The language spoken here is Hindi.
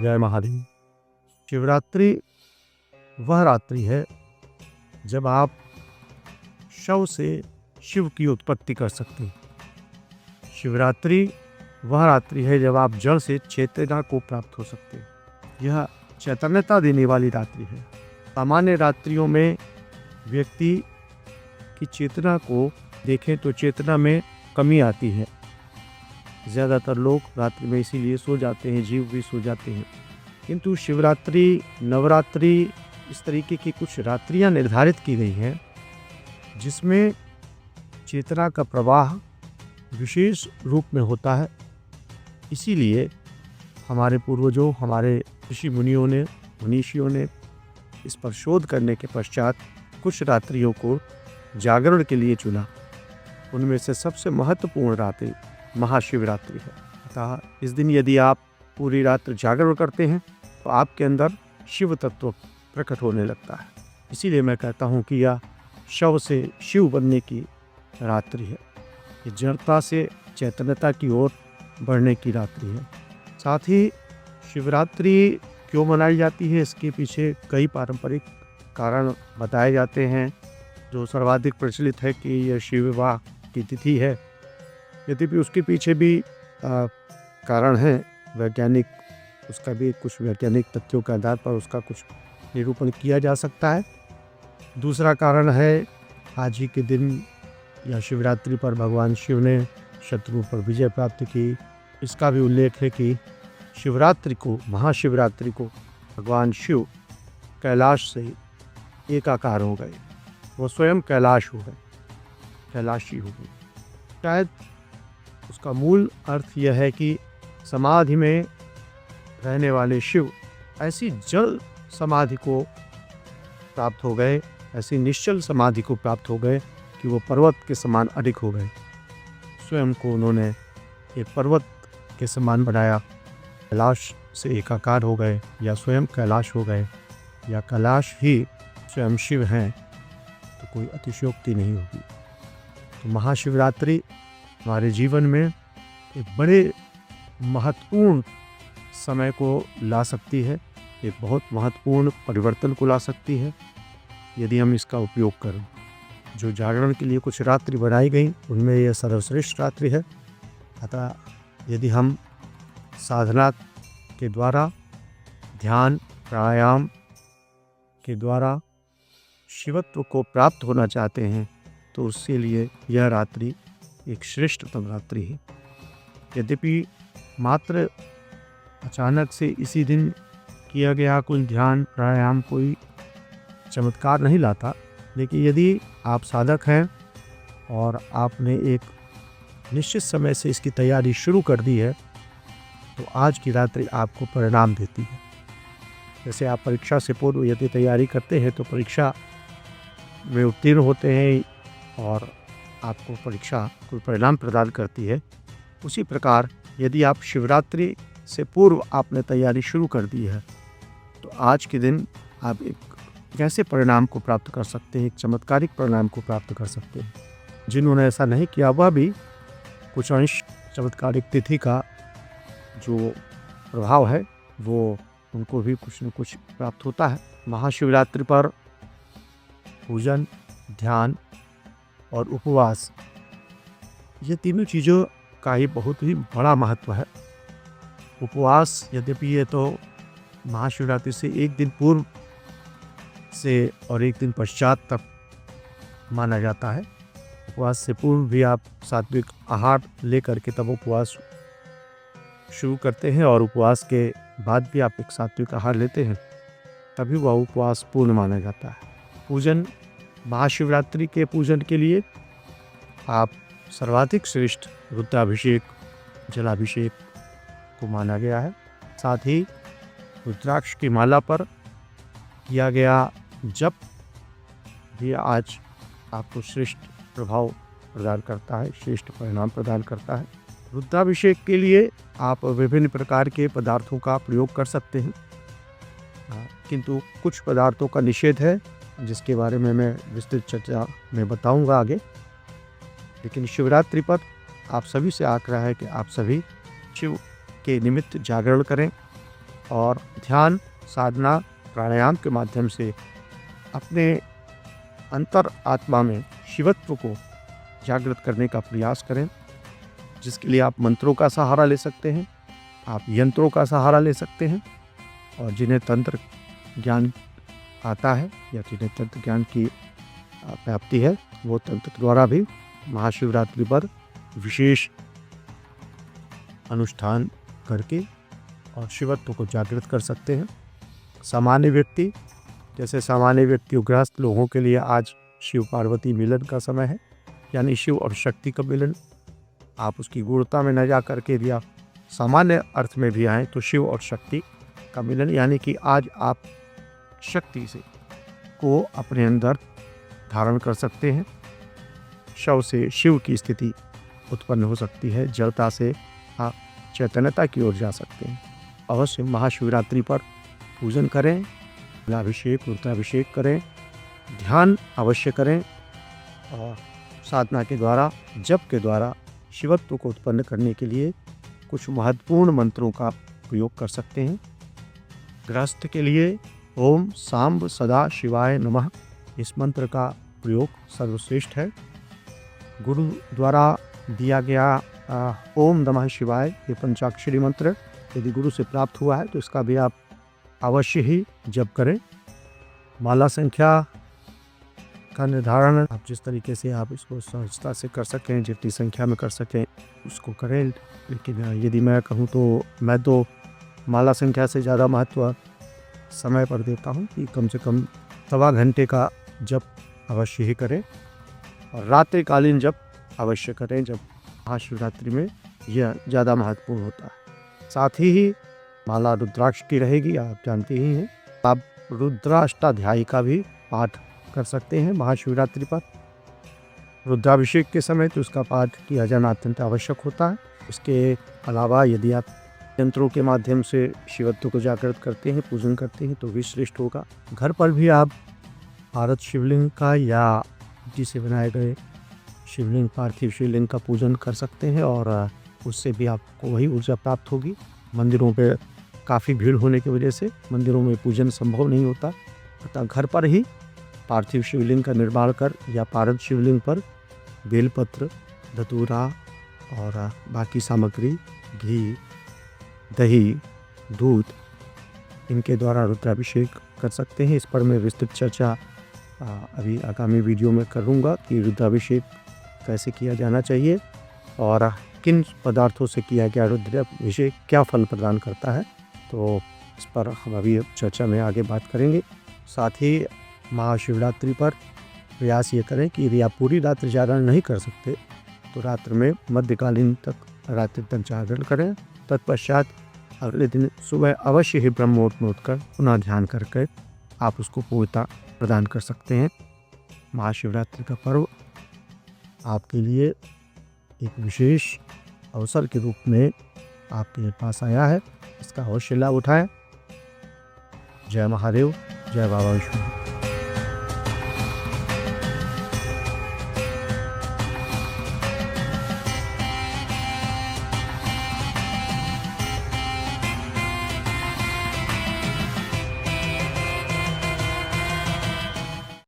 जय महादेव। शिवरात्रि वह रात्रि है जब आप शव से शिव की उत्पत्ति कर सकते हैं। शिवरात्रि वह रात्रि है जब आप जड़ से चेतना को प्राप्त हो सकते हैं। यह चैतन्यता देने वाली रात्रि है। सामान्य रात्रियों में व्यक्ति की चेतना को देखें तो चेतना में कमी आती है। ज़्यादातर लोग रात्रि में इसीलिए सो जाते हैं, जीव भी सो जाते हैं। किंतु शिवरात्रि, नवरात्रि, इस तरीके की कुछ रात्रियां निर्धारित की गई हैं जिसमें चेतना का प्रवाह विशेष रूप में होता है। इसीलिए हमारे पूर्वजों, हमारे ऋषि मुनियों ने, मनीषियों ने इस पर शोध करने के पश्चात कुछ रात्रियों को जागरण के लिए चुना। उनमें से सबसे महत्वपूर्ण रात्रि महाशिवरात्रि है। अतः इस दिन यदि आप पूरी रात जागरण करते हैं तो आपके अंदर शिव तत्व प्रकट होने लगता है। इसीलिए मैं कहता हूँ कि यह शव से शिव बनने की रात्रि है। ये जड़ता से चैतन्यता की ओर बढ़ने की रात्रि है। साथ ही शिवरात्रि क्यों मनाई जाती है, इसके पीछे कई पारंपरिक कारण बताए जाते हैं। जो सर्वाधिक प्रचलित है कि यह शिव विवाह की तिथि है। यद्यपि उसके पीछे भी कारण है वैज्ञानिक, उसका भी कुछ वैज्ञानिक तथ्यों के आधार पर उसका कुछ निरूपण किया जा सकता है। दूसरा कारण है आज ही के दिन या शिवरात्रि पर भगवान शिव ने शत्रु पर विजय प्राप्त की। इसका भी उल्लेख है कि शिवरात्रि को, महाशिवरात्रि को भगवान शिव कैलाश से एकाकार हो गए। वो स्वयं कैलाश हो गए, कैलाशी हो गए। शायद उसका मूल अर्थ यह है कि समाधि में रहने वाले शिव ऐसी जल समाधि को प्राप्त हो गए, ऐसी निश्चल समाधि को प्राप्त हो गए कि वो पर्वत के समान अधिक हो गए। स्वयं को उन्होंने एक पर्वत के समान बनाया। कैलाश से एकाकार हो गए या स्वयं कैलाश हो गए या कैलाश ही स्वयं शिव हैं, तो कोई अतिशयोक्ति नहीं होगी। तो महाशिवरात्रि हमारे जीवन में एक बड़े महत्वपूर्ण समय को ला सकती है, एक बहुत महत्वपूर्ण परिवर्तन को ला सकती है यदि हम इसका उपयोग करें। जो जागरण के लिए कुछ रात्रि बनाई गई उनमें यह सर्वश्रेष्ठ रात्रि है। अतः यदि हम साधना के द्वारा, ध्यान प्राणायाम के द्वारा शिवत्व को प्राप्त होना चाहते हैं तो उसके लिए यह रात्रि एक श्रेष्ठतम रात्रि है। यद्यपि मात्र अचानक से इसी दिन किया गया कोई ध्यान प्राणायाम कोई चमत्कार नहीं लाता, लेकिन यदि आप साधक हैं और आपने एक निश्चित समय से इसकी तैयारी शुरू कर दी है तो आज की रात्रि आपको परिणाम देती है। जैसे आप परीक्षा से पूर्व यदि तैयारी करते हैं तो परीक्षा में उत्तीर्ण होते हैं और आपको परीक्षा कोई परिणाम प्रदान करती है। उसी प्रकार यदि आप शिवरात्रि से पूर्व आपने तैयारी शुरू कर दी है तो आज के दिन आप एक कैसे परिणाम को प्राप्त कर सकते हैं, एक चमत्कारिक परिणाम को प्राप्त कर सकते हैं। जिन्होंने ऐसा नहीं किया वह भी कुछ अंश चमत्कारिक तिथि का जो प्रभाव है वो उनको भी कुछ न कुछ प्राप्त होता है। महाशिवरात्रि पर पूजन, ध्यान और उपवास, ये तीनों चीज़ों का ही बहुत ही बड़ा महत्व है। उपवास यद्यपि ये तो महाशिवरात्रि से एक दिन पूर्व से और एक दिन पश्चात तक माना जाता है। उपवास से पूर्व भी आप सात्विक आहार लेकर के तब उपवास शुरू करते हैं और उपवास के बाद भी आप एक सात्विक आहार लेते हैं, तभी वह उपवास पूर्ण माना जाता है। पूजन, महाशिवरात्रि के पूजन के लिए आप सर्वाधिक श्रेष्ठ रुद्राभिषेक, जलाभिषेक को माना गया है। साथ ही रुद्राक्ष की माला पर किया गया जप भी आज आपको श्रेष्ठ प्रभाव प्रदान करता है, श्रेष्ठ परिणाम प्रदान करता है। रुद्राभिषेक के लिए आप विभिन्न प्रकार के पदार्थों का प्रयोग कर सकते हैं, किंतु कुछ पदार्थों का निषेध है जिसके बारे में मैं विस्तृत चर्चा में बताऊंगा आगे। लेकिन शिवरात्रि पर आप सभी से आग्रह है कि आप सभी शिव के निमित्त जागरण करें, और ध्यान, साधना, प्राणायाम के माध्यम से अपने अंतर आत्मा में शिवत्व को जागृत करने का प्रयास करें, जिसके लिए आप मंत्रों का सहारा ले सकते हैं, आप यंत्रों का सहारा ले सकते हैं, और जिन्हें तंत्र ज्ञान आता है या जिन्हें तंत्र ज्ञान की प्राप्ति है, वो तंत्र द्वारा भी महाशिवरात्रि पर विशेष अनुष्ठान करके और शिवत्व को जागृत कर सकते हैं। सामान्य व्यक्ति, जैसे सामान्य व्यक्ति गृहस्थ लोगों के लिए आज शिव पार्वती मिलन का समय है, यानी शिव और शक्ति का मिलन। आप उसकी गूढ़ता में न जा करके भी आप सामान्य अर्थ में भी आएँ तो शिव और शक्ति का मिलन, यानी कि आज आप शक्ति से को अपने अंदर धारण कर सकते हैं। शव से शिव की स्थिति उत्पन्न हो सकती है, जड़ता से आप चैतन्यता की ओर जा सकते हैं। अवश्य महाशिवरात्रि पर पूजन करें, जलाभिषेक, रुद्राभिषेक करें, ध्यान अवश्य करें और साधना के द्वारा, जप के द्वारा शिवत्व को उत्पन्न करने के लिए कुछ महत्वपूर्ण मंत्रों का प्रयोग कर सकते हैं। गृहस्थ के लिए ओम सांब सदा शिवाय नमः, इस मंत्र का प्रयोग सर्वश्रेष्ठ है। गुरु द्वारा दिया गया ओम नमः शिवाय, ये पंचाक्षरी मंत्र यदि गुरु से प्राप्त हुआ है तो इसका भी आप अवश्य ही जप करें। माला संख्या का निर्धारण आप जिस तरीके से आप इसको सहजता से कर सकें, जितनी संख्या में कर सकें उसको करें। लेकिन यदि मैं कहूँ तो मैं तो माला संख्या से ज़्यादा महत्व समय पर देता हूँ कि कम से कम 1.25 घंटे का जप अवश्य ही करें, और रात्रिकालीन जप अवश्य करें, जब महाशिवरात्रि में यह ज़्यादा महत्वपूर्ण होता है। साथ ही माला रुद्राक्ष की रहेगी, आप जानते ही हैं। आप रुद्राष्टाध्यायी का भी पाठ कर सकते हैं महाशिवरात्रि पर। रुद्राभिषेक के समय तो उसका पाठ किया जाना अत्यंत आवश्यक होता है। इसके अलावा यदि आप यंत्रों के माध्यम से शिवत्व को जागृत करते हैं, पूजन करते हैं तो भी श्रेष्ठ होगा। घर पर भी आप भारत शिवलिंग का या मिट्टी से बनाए गए शिवलिंग, पार्थिव शिवलिंग का पूजन कर सकते हैं और उससे भी आपको वही ऊर्जा प्राप्त होगी। मंदिरों पे काफ़ी भीड़ होने की वजह से मंदिरों में पूजन संभव नहीं होता, अतः घर पर ही पार्थिव शिवलिंग का निर्माण कर या पारद शिवलिंग पर बेलपत्र, धतूरा और बाकी सामग्री, घी, दही, दूध, इनके द्वारा रुद्राभिषेक कर सकते हैं। इस पर मैं विस्तृत चर्चा अभी आगामी वीडियो में करूँगा कि रुद्राभिषेक कैसे किया जाना चाहिए और किन पदार्थों से किया गया रुद्राभिषेक क्या फल प्रदान करता है, तो इस पर हम अभी चर्चा में आगे बात करेंगे। साथ ही महाशिवरात्रि पर प्रयास ये करें कि यदि आप पूरी रात्रि जागरण नहीं कर सकते तो रात्र में मध्यकालीन तक रात्रि तक जागरण करें। तत्पश्चात अगले दिन सुबह अवश्य ही ब्रह्म मुहूर्त में उठकर पुनः ध्यान करके आप उसको पूर्णता प्रदान कर सकते हैं। महाशिवरात्रि का पर्व आपके लिए एक विशेष अवसर के रूप में आपके पास आया है, इसका अवश्य लाभ उठाएं। जय महादेव, जय बाबा विष्णु।